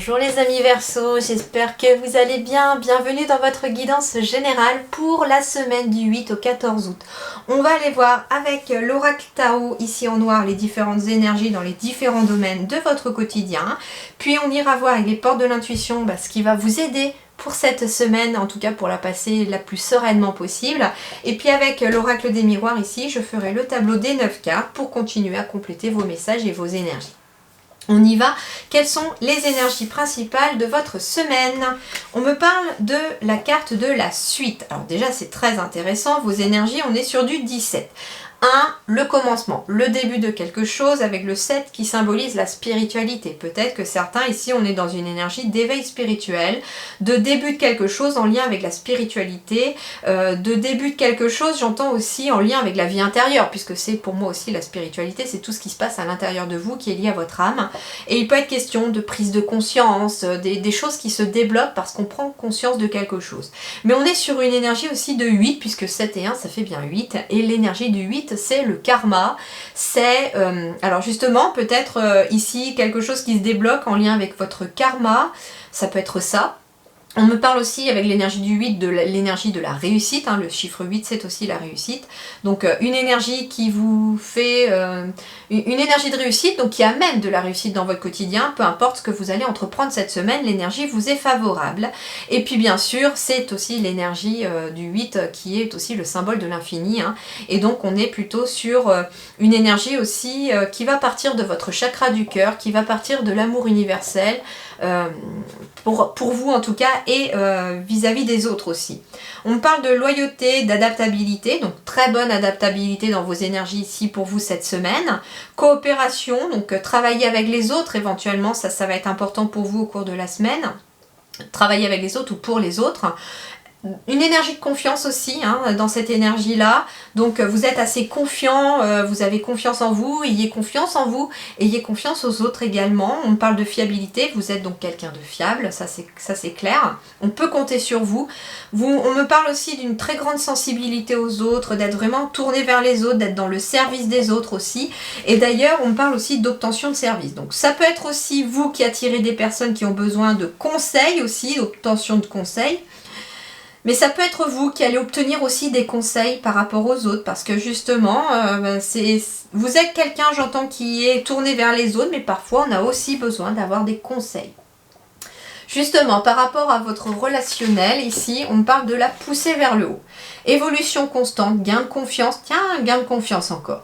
Bonjour les amis Verseau, j'espère que vous allez bien. Bienvenue dans votre guidance générale pour la semaine du 8 au 14 août. On va aller voir avec l'oracle Tao, ici en noir, les différentes énergies dans les différents domaines de votre quotidien. Puis on ira voir avec les portes de l'intuition ce qui va vous aider pour cette semaine, en tout cas pour la passer la plus sereinement possible. Et puis avec l'oracle des miroirs ici, je ferai le tableau des 9 cartes pour continuer à compléter vos messages et vos énergies. On y va. Quelles sont les énergies principales de votre semaine? On me parle de la carte de la suite. Alors déjà, c'est très intéressant. Vos énergies, on est sur du 17. 1, le commencement, le début de quelque chose avec le 7 qui symbolise la spiritualité. Peut-être que certains ici, on est dans une énergie d'éveil spirituel, de début de quelque chose en lien avec la spiritualité, de début de quelque chose, j'entends aussi en lien avec la vie intérieure, puisque c'est pour moi aussi la spiritualité, c'est tout ce qui se passe à l'intérieur de vous qui est lié à votre âme. Et il peut être question de prise de conscience, des choses qui se débloquent parce qu'on prend conscience de quelque chose. Mais on est sur une énergie aussi de 8, puisque 7 et 1, ça fait bien 8, et l'énergie du 8, c'est le karma, c'est, alors justement, peut-être ici quelque chose qui se débloque en lien avec votre karma, ça peut être ça. On me parle aussi avec l'énergie du 8 de l'énergie de la réussite, le chiffre 8 c'est aussi la réussite. Donc une énergie qui vous fait, une énergie de réussite, donc qui amène de la réussite dans votre quotidien, peu importe ce que vous allez entreprendre cette semaine, l'énergie vous est favorable. Et puis bien sûr, c'est aussi l'énergie du 8 qui est aussi le symbole de l'infini. Et donc on est plutôt sur une énergie aussi qui va partir de votre chakra du cœur, qui va partir de l'amour universel, pour vous en tout cas, et vis-à-vis des autres aussi. On parle de loyauté, d'adaptabilité, donc très bonne adaptabilité dans vos énergies ici pour vous cette semaine. Coopération, donc travailler avec les autres éventuellement, ça va être important pour vous au cours de la semaine. Travailler avec les autres ou pour les autres. Une énergie de confiance aussi dans cette énergie-là. Donc vous êtes assez confiant, vous avez confiance en vous, ayez confiance en vous, ayez confiance aux autres également. On parle de fiabilité, vous êtes donc quelqu'un de fiable, ça c'est clair. On peut compter sur vous. On me parle aussi d'une très grande sensibilité aux autres, d'être vraiment tourné vers les autres, d'être dans le service des autres aussi. Et d'ailleurs, on me parle aussi d'obtention de service. Donc ça peut être aussi vous qui attirez des personnes qui ont besoin de conseils aussi, d'obtention de conseils. Mais ça peut être vous qui allez obtenir aussi des conseils par rapport aux autres, parce que justement, vous êtes quelqu'un, j'entends, qui est tourné vers les autres, mais parfois on a aussi besoin d'avoir des conseils. Justement, par rapport à votre relationnel, ici, on parle de la poussée vers le haut. Évolution constante, gain de confiance, tiens, gain de confiance encore.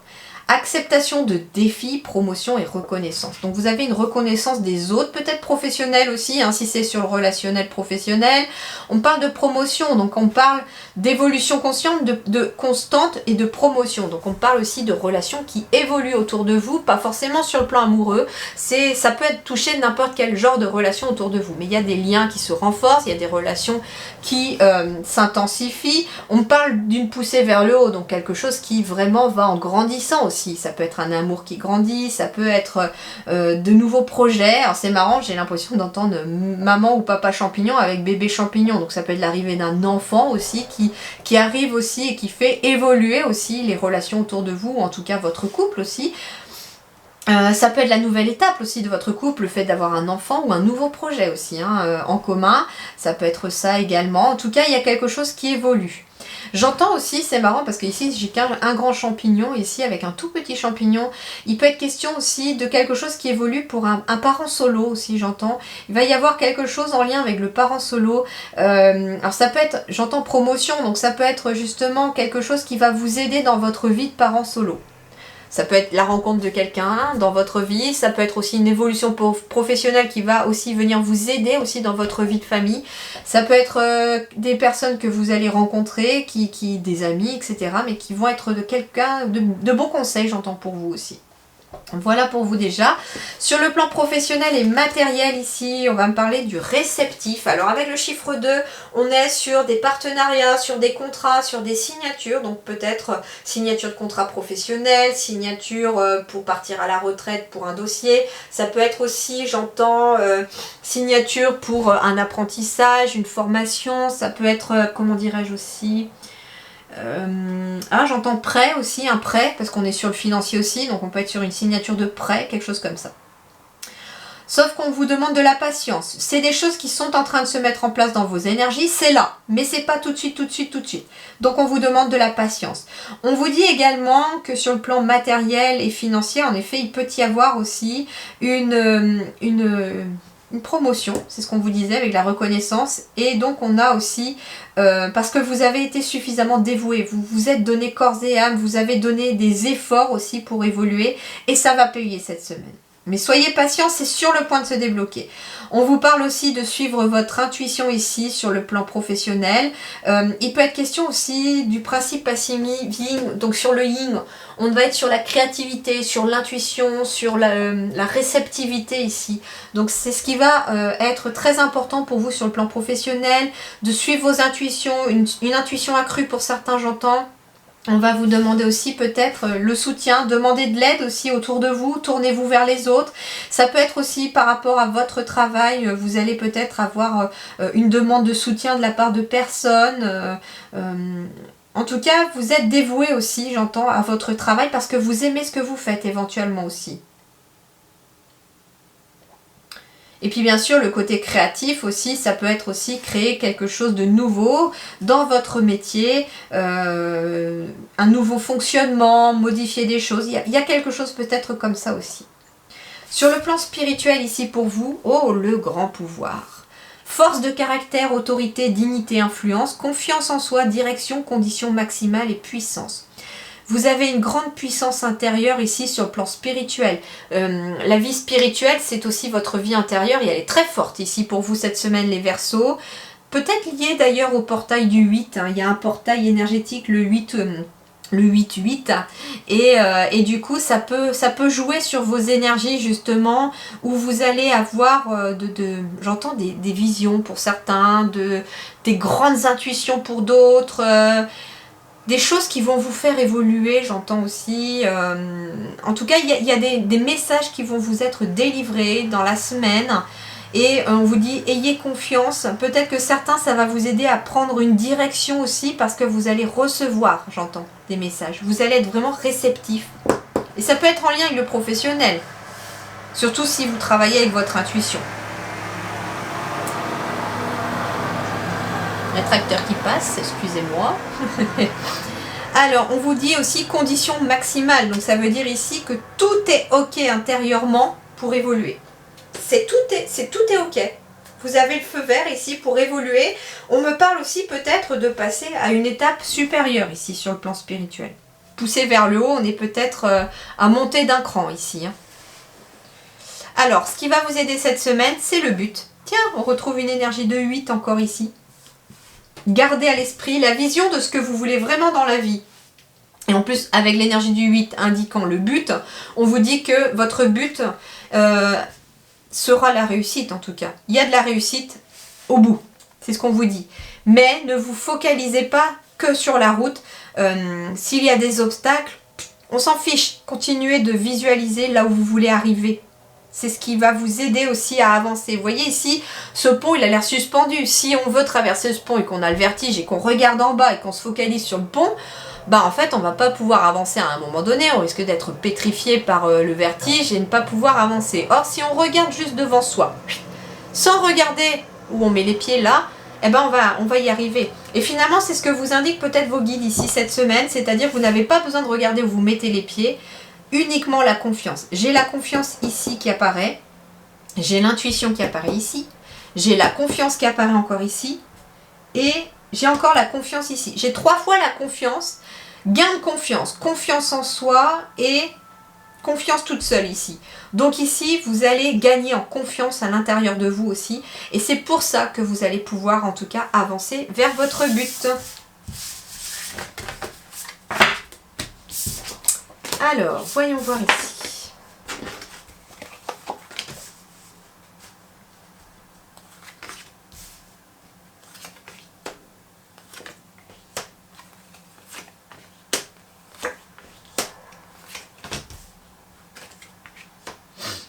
Acceptation de défis, promotion et reconnaissance. Donc vous avez une reconnaissance des autres, peut-être professionnelle aussi, si c'est sur le relationnel professionnel. On parle de promotion, donc on parle d'évolution consciente, de constante et de promotion. Donc on parle aussi de relations qui évoluent autour de vous, pas forcément sur le plan amoureux. Ça peut être touché de n'importe quel genre de relation autour de vous. Mais il y a des liens qui se renforcent, il y a des relations qui s'intensifient. On parle d'une poussée vers le haut, donc quelque chose qui vraiment va en grandissant aussi. Ça peut être un amour qui grandit, ça peut être de nouveaux projets. Alors c'est marrant, j'ai l'impression d'entendre maman ou papa champignon avec bébé champignon. Donc ça peut être l'arrivée d'un enfant aussi qui arrive aussi et qui fait évoluer aussi les relations autour de vous, ou en tout cas votre couple aussi. Ça peut être la nouvelle étape aussi de votre couple, le fait d'avoir un enfant ou un nouveau projet aussi en commun. Ça peut être ça également. En tout cas, il y a quelque chose qui évolue. J'entends aussi, c'est marrant parce que ici j'ai un grand champignon, ici avec un tout petit champignon. Il peut être question aussi de quelque chose qui évolue pour un parent solo aussi, j'entends. Il va y avoir quelque chose en lien avec le parent solo. Alors ça peut être, j'entends promotion, donc ça peut être justement quelque chose qui va vous aider dans votre vie de parent solo. Ça peut être la rencontre de quelqu'un dans votre vie, ça peut être aussi une évolution professionnelle qui va aussi venir vous aider aussi dans votre vie de famille. Ça peut être des personnes que vous allez rencontrer, des amis, etc. mais qui vont être de bons conseils, j'entends pour vous aussi. Voilà pour vous déjà. Sur le plan professionnel et matériel ici, on va me parler du réceptif. Alors avec le chiffre 2, on est sur des partenariats, sur des contrats, sur des signatures. Donc peut-être signature de contrat professionnel, signature pour partir à la retraite pour un dossier. Ça peut être aussi, j'entends, signature pour un apprentissage, une formation. Ça peut être, comment dirais-je aussi... j'entends prêt aussi, un prêt, parce qu'on est sur le financier aussi, donc on peut être sur une signature de prêt, quelque chose comme ça. Sauf qu'on vous demande de la patience. C'est des choses qui sont en train de se mettre en place dans vos énergies, c'est là, mais c'est pas tout de suite, tout de suite, tout de suite. Donc on vous demande de la patience. On vous dit également que sur le plan matériel et financier, en effet, il peut y avoir aussi une promotion, c'est ce qu'on vous disait avec la reconnaissance. Et donc on a aussi, parce que vous avez été suffisamment dévoué, vous vous êtes donné corps et âme, vous avez donné des efforts aussi pour évoluer, et ça va payer cette semaine. Mais soyez patient, c'est sur le point de se débloquer. On vous parle aussi de suivre votre intuition ici sur le plan professionnel. Il peut être question aussi du principe yin, donc sur le yin, on va être sur la créativité, sur l'intuition, sur la réceptivité ici. Donc c'est ce qui va être très important pour vous sur le plan professionnel, de suivre vos intuitions, une intuition accrue pour certains, j'entends. On va vous demander aussi peut-être le soutien, demander de l'aide aussi autour de vous, tournez-vous vers les autres. Ça peut être aussi par rapport à votre travail, vous allez peut-être avoir une demande de soutien de la part de personnes. En tout cas, vous êtes dévoué aussi, j'entends, à votre travail parce que vous aimez ce que vous faites éventuellement aussi. Et puis bien sûr, le côté créatif aussi, ça peut être aussi créer quelque chose de nouveau dans votre métier, un nouveau fonctionnement, modifier des choses. Il y a quelque chose peut-être comme ça aussi. Sur le plan spirituel ici pour vous, oh le grand pouvoir. Force de caractère, autorité, dignité, influence, confiance en soi, direction, conditions maximales et puissance. Vous avez une grande puissance intérieure ici sur le plan spirituel. La vie spirituelle, c'est aussi votre vie intérieure et elle est très forte ici pour vous cette semaine les Verseaux. Peut-être lié d'ailleurs au portail du 8. Il y a un portail énergétique, le 8-8. Et du coup, ça peut jouer sur vos énergies justement, où vous allez avoir, j'entends des visions pour certains, des grandes intuitions pour d'autres. Des choses qui vont vous faire évoluer, j'entends aussi. En tout cas, il y a des messages qui vont vous être délivrés dans la semaine. Et on vous dit, ayez confiance. Peut-être que certains, ça va vous aider à prendre une direction aussi parce que vous allez recevoir, j'entends, des messages. Vous allez être vraiment réceptif. Et ça peut être en lien avec le professionnel. Surtout si vous travaillez avec votre intuition. Un tracteur qui passe, excusez-moi. Alors, on vous dit aussi conditions maximales. Donc, ça veut dire ici que tout est OK intérieurement pour évoluer. Tout est OK. Vous avez le feu vert ici pour évoluer. On me parle aussi peut-être de passer à une étape supérieure ici sur le plan spirituel. Pousser vers le haut, on est peut-être à monter d'un cran ici. Alors, ce qui va vous aider cette semaine, c'est le but. Tiens, on retrouve une énergie de 8 encore ici. Gardez à l'esprit la vision de ce que vous voulez vraiment dans la vie. Et en plus, avec l'énergie du 8 indiquant le but, on vous dit que votre but sera la réussite en tout cas. Il y a de la réussite au bout, c'est ce qu'on vous dit. Mais ne vous focalisez pas que sur la route. S'il y a des obstacles, on s'en fiche. Continuez de visualiser là où vous voulez arriver. C'est ce qui va vous aider aussi à avancer. Vous voyez ici, ce pont, il a l'air suspendu. Si on veut traverser ce pont et qu'on a le vertige et qu'on regarde en bas et qu'on se focalise sur le pont, bah en fait, on va pas pouvoir avancer à un moment donné. On risque d'être pétrifié par le vertige et ne pas pouvoir avancer. Or, si on regarde juste devant soi, sans regarder où on met les pieds là, eh ben on va y arriver. Et finalement, c'est ce que vous indiquent peut-être vos guides ici cette semaine. C'est-à-dire que vous n'avez pas besoin de regarder où vous mettez les pieds. Uniquement la confiance. J'ai la confiance ici qui apparaît. J'ai l'intuition qui apparaît ici. J'ai la confiance qui apparaît encore ici. Et j'ai encore la confiance ici. J'ai 3 fois la confiance. Gain de confiance. Confiance en soi et confiance toute seule ici. Donc ici, vous allez gagner en confiance à l'intérieur de vous aussi. Et c'est pour ça que vous allez pouvoir en tout cas avancer vers votre but. Alors, voyons voir ici.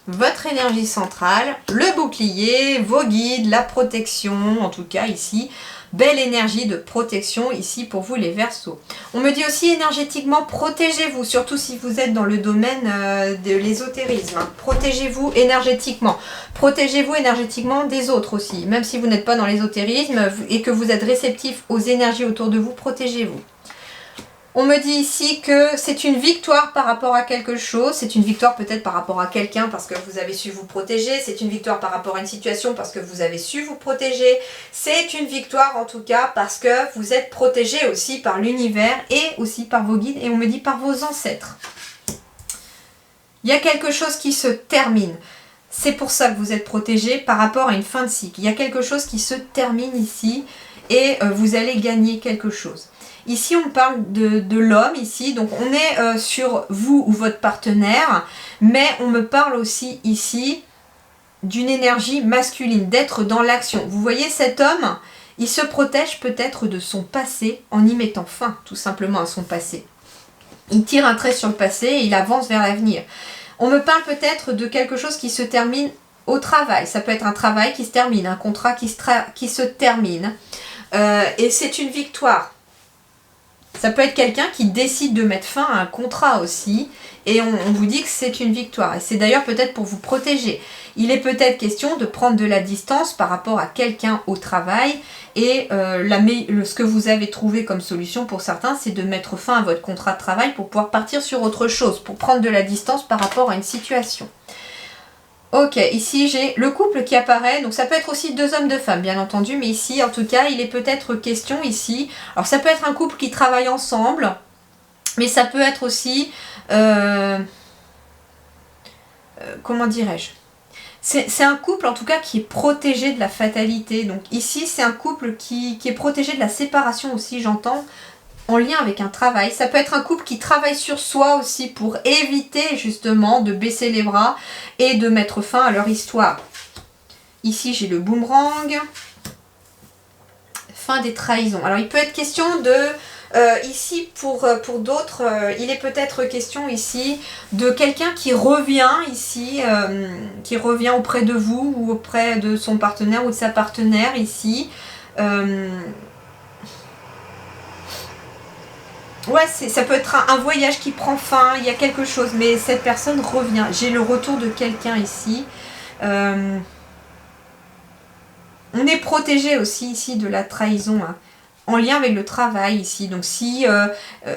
Votre énergie centrale, le bouclier, vos guides, la protection, en tout cas ici. belle énergie de protection ici pour vous les Verseaux. On me dit aussi énergétiquement, protégez-vous, surtout si vous êtes dans le domaine de l'ésotérisme. Hein. Protégez-vous énergétiquement. Protégez-vous énergétiquement des autres aussi. Même si vous n'êtes pas dans l'ésotérisme et que vous êtes réceptif aux énergies autour de vous, protégez-vous. On me dit ici que c'est une victoire par rapport à quelque chose, c'est une victoire peut-être par rapport à quelqu'un parce que vous avez su vous protéger, c'est une victoire par rapport à une situation parce que vous avez su vous protéger, c'est une victoire en tout cas parce que vous êtes protégé aussi par l'univers et aussi par vos guides et on me dit par vos ancêtres. Il y a quelque chose qui se termine. C'est pour ça que vous êtes protégé par rapport à une fin de cycle. Il y a quelque chose qui se termine ici et vous allez gagner quelque chose. Ici, on parle de l'homme, ici, donc on est sur vous ou votre partenaire, mais on me parle aussi ici d'une énergie masculine, d'être dans l'action. Vous voyez cet homme, il se protège peut-être de son passé en y mettant fin, tout simplement, à son passé. Il tire un trait sur le passé et il avance vers l'avenir. On me parle peut-être de quelque chose qui se termine au travail. Ça peut être un travail qui se termine, un contrat qui se termine. Et c'est une victoire. Ça peut être quelqu'un qui décide de mettre fin à un contrat aussi. Et on vous dit que c'est une victoire. Et c'est d'ailleurs peut-être pour vous protéger. Il est peut-être question de prendre de la distance par rapport à quelqu'un au travail. Et ce que vous avez trouvé comme solution pour certains, c'est de mettre fin à votre contrat de travail pour pouvoir partir sur autre chose. Pour prendre de la distance par rapport à une situation. Ok, ici j'ai le couple qui apparaît, donc ça peut être aussi deux hommes, deux femmes bien entendu, mais ici en tout cas il est peut-être question ici, alors ça peut être un couple qui travaille ensemble, mais ça peut être aussi, comment dirais-je, c'est un couple en tout cas qui est protégé de la fatalité, donc ici c'est un couple qui est protégé de la séparation aussi, j'entends, en lien avec un travail. Ça peut être un couple qui travaille sur soi aussi pour éviter justement de baisser les bras et de mettre fin à leur histoire. Ici j'ai le boomerang. Fin des trahisons. Alors il peut être question de... ici pour d'autres, il est peut-être question ici de quelqu'un qui revient ici, qui revient auprès de vous ou auprès de son partenaire ou de sa partenaire ici. Ouais, ça peut être un voyage qui prend fin, il y a quelque chose, mais cette personne revient. J'ai le retour de quelqu'un ici. On est protégé aussi ici de la trahison, hein, en lien avec le travail ici. Donc si,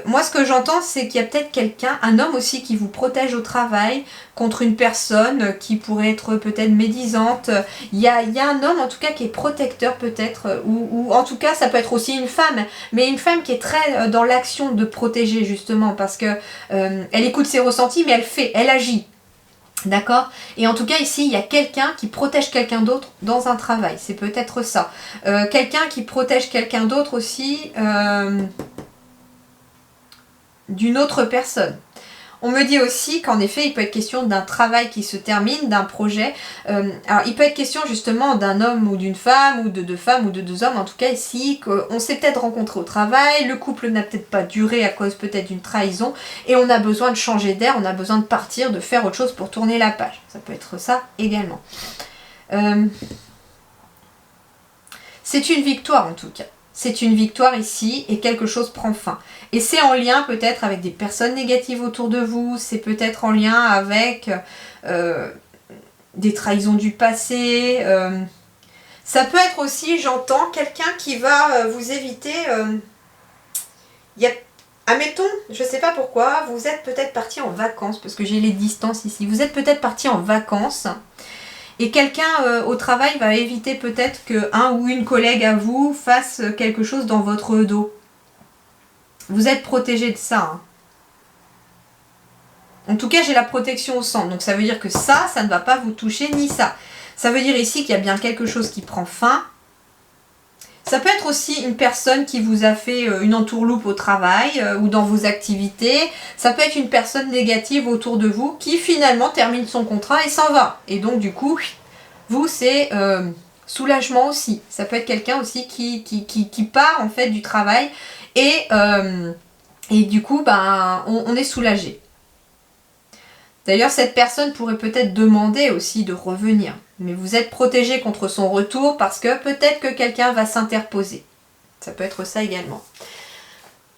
moi ce que j'entends, c'est qu'il y a peut-être quelqu'un, un homme aussi qui vous protège au travail contre une personne qui pourrait être peut-être médisante. Il y a un homme en tout cas qui est protecteur peut-être, ou en tout cas ça peut être aussi une femme, mais une femme qui est très dans l'action de protéger justement parce que elle écoute ses ressentis, mais elle agit. D'accord? Et en tout cas ici il y a quelqu'un qui protège quelqu'un d'autre dans un travail, c'est peut-être ça. Quelqu'un qui protège quelqu'un d'autre aussi d'une autre personne. On me dit aussi qu'en effet, il peut être question d'un travail qui se termine, d'un projet. Alors, il peut être question justement d'un homme ou d'une femme, ou de deux femmes ou de deux hommes. En tout cas, ici, on s'est peut-être rencontré au travail, le couple n'a peut-être pas duré à cause peut-être d'une trahison, et on a besoin de changer d'air, on a besoin de partir, de faire autre chose pour tourner la page. Ça peut être ça également. C'est une victoire en tout cas. C'est une victoire ici et quelque chose prend fin. Et c'est en lien peut-être avec des personnes négatives autour de vous, c'est peut-être en lien avec des trahisons du passé. Ça peut être aussi, j'entends, quelqu'un qui va vous éviter... admettons, je ne sais pas pourquoi, vous êtes peut-être parti en vacances, parce que j'ai les distances ici. Vous êtes peut-être parti en vacances... Et quelqu'un au travail va éviter peut-être qu'un ou une collègue à vous fasse quelque chose dans votre dos. Vous êtes protégé de ça. Hein. En tout cas, j'ai la protection au sang. Donc ça veut dire que ça ne va pas vous toucher, ni ça. Ça veut dire ici qu'il y a bien quelque chose qui prend fin. Ça peut être aussi une personne qui vous a fait une entourloupe au travail ou dans vos activités. Ça peut être une personne négative autour de vous qui finalement termine son contrat et s'en va. Et donc du coup, vous c'est soulagement aussi. Ça peut être quelqu'un aussi qui part en fait du travail et du coup on est soulagé. D'ailleurs, cette personne pourrait peut-être demander aussi de revenir. Mais vous êtes protégé contre son retour parce que peut-être que quelqu'un va s'interposer. Ça peut être ça également.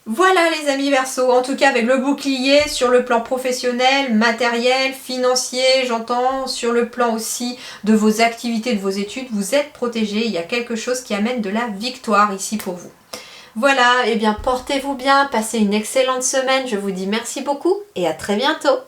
Voilà les amis Verseau, en tout cas avec le bouclier sur le plan professionnel, matériel, financier, j'entends, sur le plan aussi de vos activités, de vos études, vous êtes protégés, il y a quelque chose qui amène de la victoire ici pour vous. Voilà, et bien portez-vous bien, passez une excellente semaine, je vous dis merci beaucoup et à très bientôt.